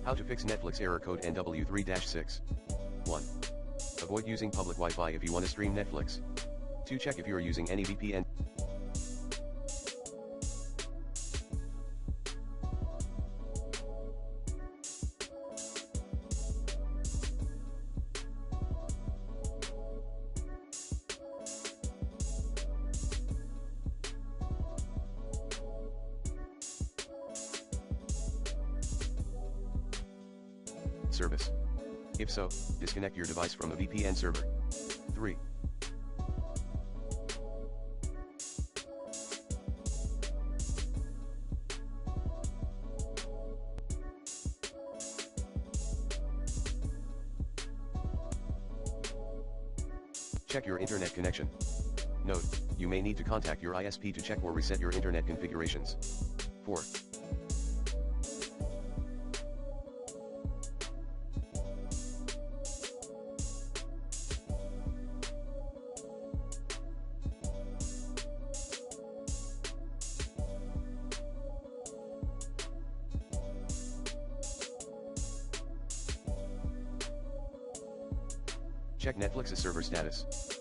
How to fix Netflix error code NW-3-6. 1. Avoid using public Wi-Fi if you want to stream Netflix. 2. Check if you are using any VPN. Service. If so, disconnect your device from a VPN server. 3. Check your internet connection. Note, you may need to contact your ISP to check or reset your internet configurations. 4. Check Netflix's server status.